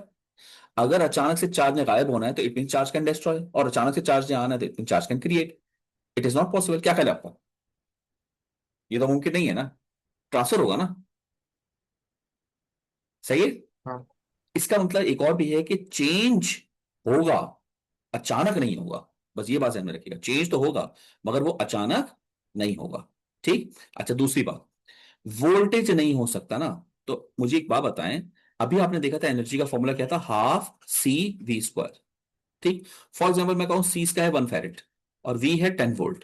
अगर अचानक से चार्ज ने गायब होना है तो it mean charge can destroy, और अचानक से चार्ज ने आना है तो it mean charge can create. It is not possible. क्या ख्याल है आपका? ये तो मुमकिन नहीं है ना, ट्रांसफर होगा ना। सही है। हाँ। इसका मतलब एक और भी है कि चेंज होगा, अचानक नहीं होगा। बस ये बात ध्यान में रखिएगा, चेंज तो होगा मगर वो अचानक नहीं होगा। ठीक। अच्छा, दूसरी बात, वोल्टेज नहीं हो सकता ना। तो मुझे एक बात बताएं, अभी आपने देखा था एनर्जी का फॉर्मूला क्या था, हाफ सी वी स्क्वायर। ठीक। फॉर एग्जाम्पल मैं कहूं सी इसका है 1 फैरेड और वी है 10 वोल्ट,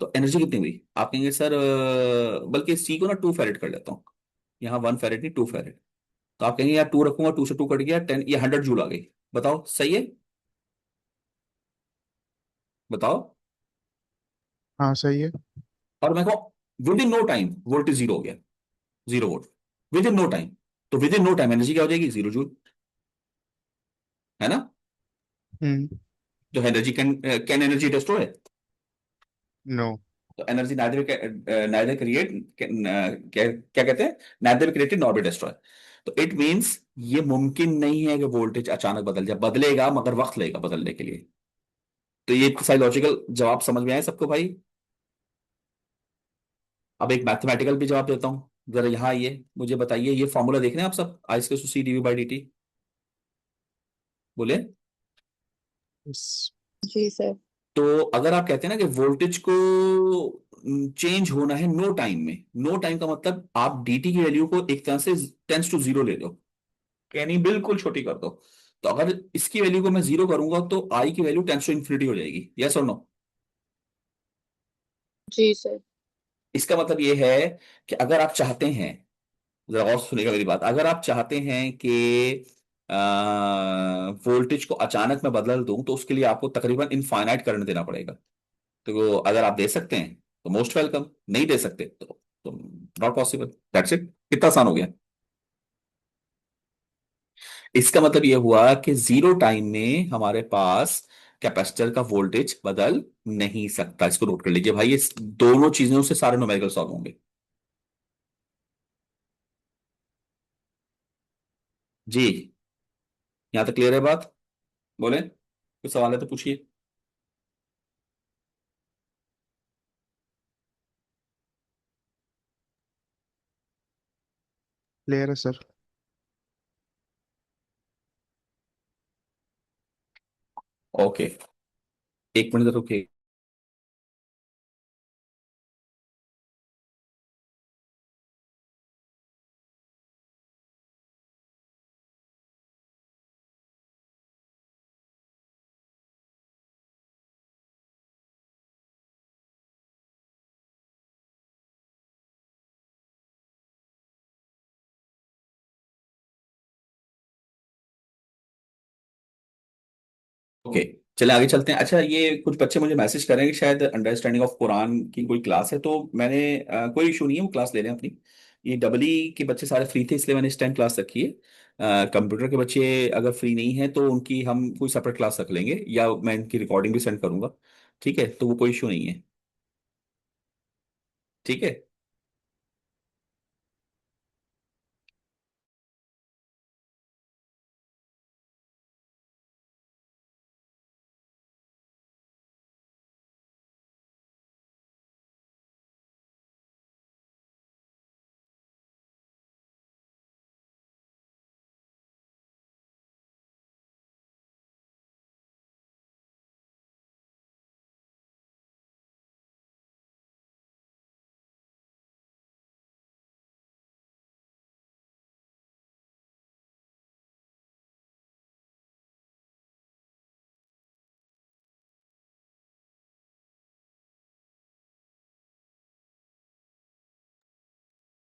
तो एनर्जी कितनी हुई? आप कहेंगे सर बल्कि सी को ना 2 फैरेड कर लेता हूं, यहाँ 1 फैरेड नहीं 2 फैरेड। तो आप कहेंगे यार 2 रखूंगा, 2 से 2 कट गया 10, ये 100 जूल आ गई। बताओ सही है? बताओ। हाँ सही है। और मैं कहूं within no time voltage zero हो गया, 0 volt within no time, तो within no time energy क्या हो जाएगी, 0 जूल। है ना? हम्म। तो energy can can energy destroy? No. तो एनर्जी नाइदर नाइदर क्रिएट, क्या क्या कहते हैं, neither created nor be destroy. तो इट मींस ये मुमकिन नहीं है कि वोल्टेज अचानक बदल जाए, बदलेगा मगर वक्त लगेगा बदलने के लिए। तो ये साइकोलॉजिकल जवाब समझ में आए सबको भाई? अब एक मैथमेटिकल भी जवाब देता हूं, जरा यहाँ आइए, मुझे बताइए, ये फॉर्मूला देख रहे हैं आप सब, I square to C DV by D T? बोले। यस। जी सर। तो अगर आप कहते हैं ना कि वोल्टेज को चेंज होना है नो टाइम में, नो टाइम का मतलब आप डीटी की वैल्यू को एक तरह से 10 to 0 ले लो, यानी बिल्कुल छोटी कर दो। तो अगर इसकी वैल्यू को मैं 0 करूंगा तो आई की वैल्यू 10 to ∞ हो जाएगी। यस और नो? जी सर। इसका मतलब ये है कि अगर आप चाहते हैं, जरा और सुनिएगा मेरी बात, अगर आप चाहते हैं कि वोल्टेज को अचानक मैं बदल दूं, तो उसके लिए आपको तकरीबन इनफाइनाइट करंट देना पड़ेगा। तो अगर आप दे सकते हैं तो मोस्ट वेलकम, नहीं दे सकते तो नॉट पॉसिबल। That's it. कितना आसान हो गया। इसका मतलब यह हुआ कि जीरो टाइम में हमारे पास कैपेसिटर का वोल्टेज बदल नहीं सकता। इसको नोट कर लीजिए भाई, ये दोनों चीजों से सारे न्यूमेरिकल सॉल्व होंगे। जी, यहां तक क्लियर है बात? बोले, कुछ सवाल है तो पूछिए। क्लियर है सर। ओके, एक मिनट रुकिए। ओके, चले आगे चलते हैं। अच्छा, ये कुछ बच्चे मुझे मैसेज कर रहे हैं कि शायद अंडरस्टैंडिंग ऑफ कुरान की कोई क्लास है, तो मैंने कोई इशू नहीं है, वो क्लास ले रहे हैं अपनी। ये डबल ई के बच्चे सारे फ्री थे, इसलिए मैंने इस टाइम क्लास रखी है। कंप्यूटर के बच्चे अगर फ्री नहीं है तो उनकी हम कोई सेपरेट क्लास रख लेंगे, या मैं इनकी रिकॉर्डिंग भी सेंड करूंगा। ठीक है, तो वो कोई इशू नहीं है। ठीक है।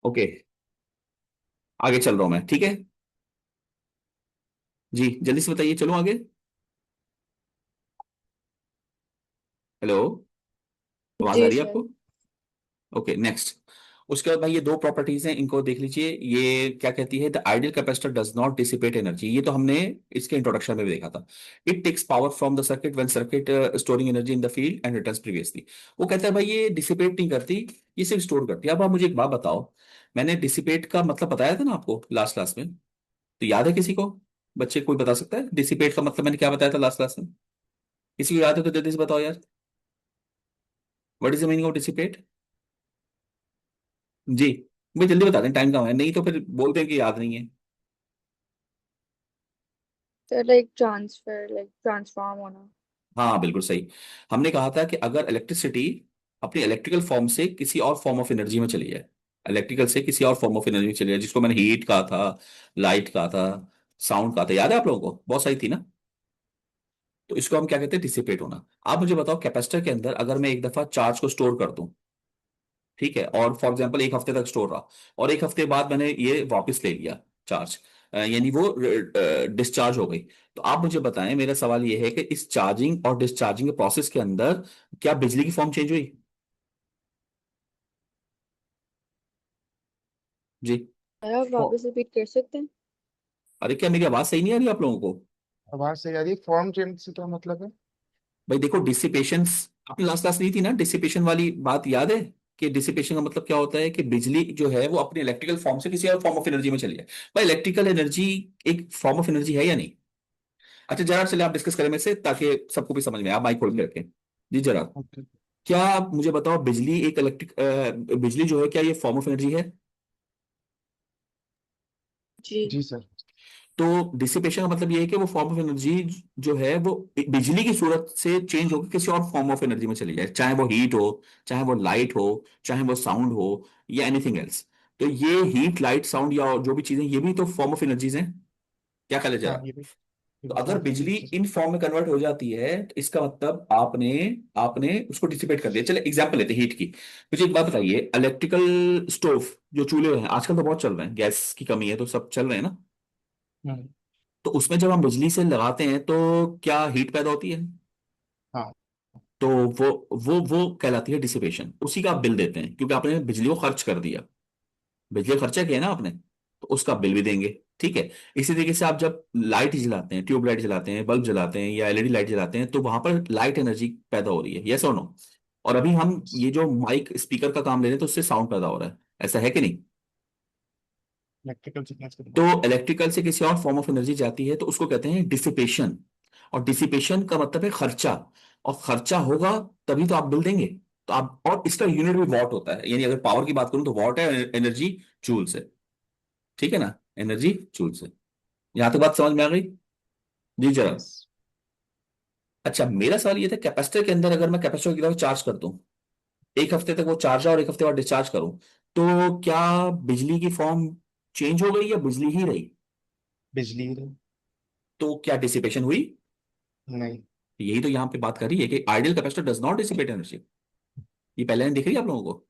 ओके, आगे चल रहा हूं मैं। ठीक है जी, जल्दी से बताइए, चलो आगे। हेलो, आवाज आ जी रही है सर। आपको? Okay, next. उसके बाद भाई ये दो प्रॉपर्टीज हैं, इनको देख लीजिए। ये क्या कहती है? The ideal capacitor does not dissipate energy. ये तो हमने इसके इंट्रोडक्शन में भी देखा था। It takes power from the circuit when circuit storing energy in the field and returns previously. वो कहता है भाई ये डिसिपेट नहीं करती, ये सिर्फ स्टोर करती है। अब आप मुझे एक बात बताओ, मैंने डिसिपेट का मतलब बताया था ना आपको लास्ट क्लास में, तो याद है किसी को? बच्चे कोई बता सकता है डिसिपेट का मतलब मैंने क्या बताया था लास्ट क्लास में? किसी को याद है तो जल्दी से बताओ यार, what is the meaning of dissipate? जी, भाई जल्दी बता दें, टाइम कम है, नहीं तो फिर बोलते हैं कि याद नहीं है। Sir like transfer, like transform होना। हाँ बिल्कुल सही। हमने कहा था कि अगर इलेक्ट्रिसिटी अपनी इलेक्ट्रिकल फॉर्म से किसी और फॉर्म ऑफ एनर्जी में चली जाए, इलेक्ट्रिकल से किसी और फॉर्म ऑफ एनर्जी में चली जाए, जिसको मैंने हीट कहा था, लाइट कहा था, साउंड कहा था, याद है आप लोगों को? बहुत सही थी ना? तो इसको हम क्या कहते हैं? डिसिपेट होना। आप मुझे बताओ, कैपेसिटर के अंदर अगर मैं एक दफा चार्ज को स्टोर कर दूं, ठीक है, और फॉर एग्जांपल एक हफ्ते तक स्टोर रहा, और एक हफ्ते बाद मैंने ये वापस ले लिया चार्ज, यानी वो डिस्चार्ज हो गई, तो आप मुझे बताएं, मेरा सवाल ये है कि इस चार्जिंग और डिस्चार्जिंग के प्रोसेस के अंदर क्या बिजली की फॉर्म चेंज हुई? जी। सर आप फॉ- वापस रिपीट कर सकते हैं? अरे क्या मेरी आवाज सही नहीं आ रही आप लोगों को? आवाज सही आ रही है। फॉर्म चेंज से क्या मतलब है? भाई देखो, डिसिपेशन आपने लास्ट क्लास ली थी ना, डिसिपेशन वाली बात याद है? कि डिसिपेशन का मतलब क्या होता है कि बिजली जो है वो अपनी इलेक्ट्रिकल फॉर्म से किसी और फॉर्म ऑफ एनर्जी में चली जाए। भाई इलेक्ट्रिकल एनर्जी एक फॉर्म ऑफ एनर्जी है या नहीं? अच्छा जरा चले आप डिस्कस करें मेरे से, ताकि सबको भी समझ में आए। आप माइक खोल के रखें। जी जरा, ओके। क्या आप मुझे बताओ, बिजली एक इलेक्ट्रिक बिजली जो है, क्या ये फॉर्म ऑफ एनर्जी है? जी। जी सर। तो डिसिपेशन का मतलब ये है कि वो फॉर्म ऑफ एनर्जी जो है वो बिजली की सूरत से चेंज होकर किसी और फॉर्म ऑफ एनर्जी में चली जाए, चाहे वो हीट हो, चाहे वो लाइट हो, चाहे वो साउंड हो, या एनीथिंग एल्स। तो ये हीट, लाइट, साउंड या जो भी चीजें, ये भी तो फॉर्म ऑफ एनर्जीज हैं। क्या ख्याल है हाँ, जरा? ये भी तो अगर फॉर्म बिजली चेंज। इन फॉर्म में कन्वर्ट हो जाती है, तो इसका मतलब आपने आपने उसको डिसिपेट कर दिया। चले एग्जांपल लेते हैं हीट की। मुझे एक बात बताइए, इलेक्ट्रिकल स्टोव जो चूल्हे हैं आजकल तो बहुत चल रहे हैं, गैस की कमी है तो सब चल रहे हैं ना, हम्म। तो उसमें जब हम बिजली से लगाते हैं तो क्या हीट पैदा होती है? हाँ। तो वो कहलाती है डिसिपेशन। उसी का आप बिल देते हैं, क्योंकि आपने बिजली को खर्च कर दिया, बिजली खर्चा किया ना आपने, तो उसका बिल भी देंगे। ठीक है। इसी तरीके से आप जब लाइट जलाते हैं, ट्यूब लाइट जलाते हैं, बल्ब जलाते हैं, या एलईडी लाइट जलाते हैं, तो वहां पर लाइट एनर्जी पैदा हो रही है, यस और नो? और अभी हम ये जो माइक स्पीकर का काम ले रहे हैं, तो उससे साउंड पैदा हो रहा है, ऐसा है कि नहीं? इलेक्ट्रिकल सिग्नल्स के तो बाद। इलेक्ट्रिकल से किसी और फॉर्म ऑफ एनर्जी जाती है, तो उसको कहते हैं डिसिपेशन। और डिसिपेशन का मतलब है खर्चा, और खर्चा होगा तभी तो आप बिल देंगे। तो आप, और इसका यूनिट भी वॉट होता है, यानी अगर पावर की बात करूं तो वॉट है, एनर्जी जूल्स है। ठीक है ना, एनर्जी जूल से। यहां तक बात समझ में आ गई? जी जरा। यस। अच्छा, मेरा सवाल ये था, कैपेसिटर के अंदर अगर मैं कैपेसिटर की तरफ चार्ज कर दूं, एक हफ्ते तक वो चार्ज है और एक हफ्ते बाद डिस्चार्ज करूं, तो क्या बिजली की फॉर्म चेंज हो गई या बिजली ही रही? बिजली तो क्या डिसिपेशन हुई? नहीं। यही तो यहाँ पे बात कर रही है कि ideal capacitor does not dissipate energy. ये पहले नहीं दिख रही है आप लोगों को?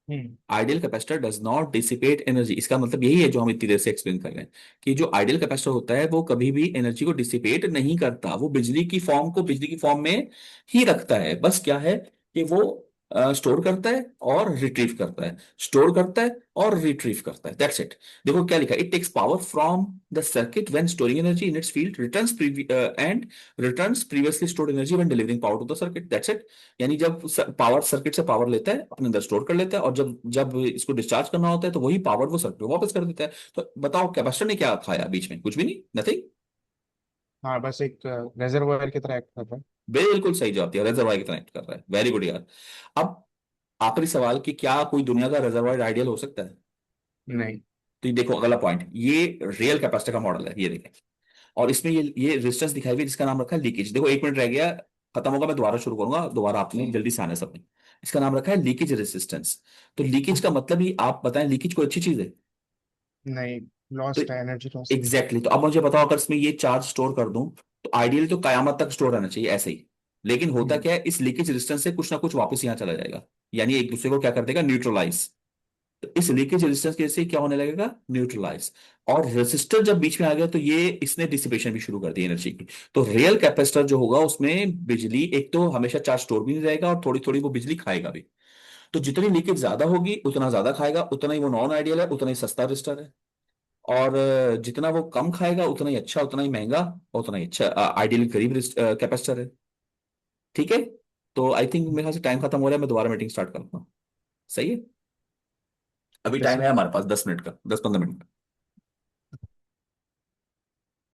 Hmm. Ideal capacitor does not dissipate energy, इसका मतलब यही है जो हम इतनी देर से एक्सप्लेन कर रहे हैं, कि जो आइडियल कैपेसिटर होता है वो कभी भी एनर्जी को डिसिपेट नहीं करता, वो बिजली की फॉर्म को बिजली की फॉर्म में ही रखता है। बस क्या है कि वो स्टोर करता है और रिट्रीव करता है, स्टोर करता है और रिट्रीव करता है, दैट्स इट। देखो क्या लिखा है, it takes power from the circuit when storing energy in its field, returns previously stored energy when delivering power to the circuit, that's it. यानी जब पावर सर्किट से पावर लेता है अपने अंदर स्टोर कर लेता है, और जब जब इसको डिस्चार्ज करना होता है तो वही पावर वो सर्किट वापस कर देता है। तो बताओ कैपेसिटर ने क्या खाया बीच में? कुछ भी नहीं, नथिंग। हाँ, बस एक रेजर्वायर की तरह एक्ट कर रहा है। बिल्कुल सही जवाब दिया, रिजर्वायर की तरह act कर रहा है, वेरी गुड यार। अब आखिरी सवाल, कि क्या कोई दुनिया का रिजर्वायर आइडियल हो सकता है? नहीं। तो ये देखो अगला पॉइंट, ये रियल कैपेसिटर का मॉडल है, ये देखें। और इसमें ये रेजिस्टेंस दिखाई हुई है जिसका नाम रखा है लीकेज। देखो 1 मिनट रह गया, खत्म होगा, मैं दोबारा शुरू करूंगा, दोबारा आपने जल्दी से आना है सबने। इसका नाम रखा है लीकेज रेजिस्टेंस। तो लीकेज का मतलब ही आप बताएं, लीकेज कोई अच्छी चीज है? नहीं, तो लॉस्ट है, एनर्जी लॉस्ट है। एग्जैक्टली तो अब मुझे बताओ, अगर इसमें ये चार्ज स्टोर कर दूं, तो आइडियली तो कयामत तक स्टोर रहना चाहिए ऐसे ही। लेकिन होता हम्म। क्या है, इस लीकेज रेजिस्टेंस से कुछ ना कुछ वापस यहाँ चला जाएगा, यानी एक दूसरे को क्या कर देगा, न्यूट्रलाइज। तो इस लीकेज रेजिस्टेंस की वजह से क्या होने लगेगा, न्यूट्रलाइज। और रेसिस्टर जब बीच में आ गया तो ये इसने डिसिपेशन भी शुरू कर दी एनर्जी की। तो रियल कैपेसिटर जो होगा उसमें बिजली एक तो हमेशा चार्ज स्टोर भी नहीं रहेगा, और थोड़ी थोड़ी वो बिजली खाएगा भी। तो जितनी लीकेज ज्यादा होगी उतना ज्यादा खाएगा, उतना ही वो नॉन आइडियल है, उतना ही सस्ता रजिस्टर है। और जितना वो कम खाएगा उतना ही अच्छा, उतना ही महंगा, उतना ही अच्छा आइडियल करीब कैपेसिटर है। ठीक है। तो आई थिंक मेरे ख्याल से टाइम खत्म हो रहा है, मैं दोबारा मीटिंग स्टार्ट करता हूँ। सही है। अभी यस टाइम है सर। हमारे पास 10 मिनट का, 10-15 मिनट का।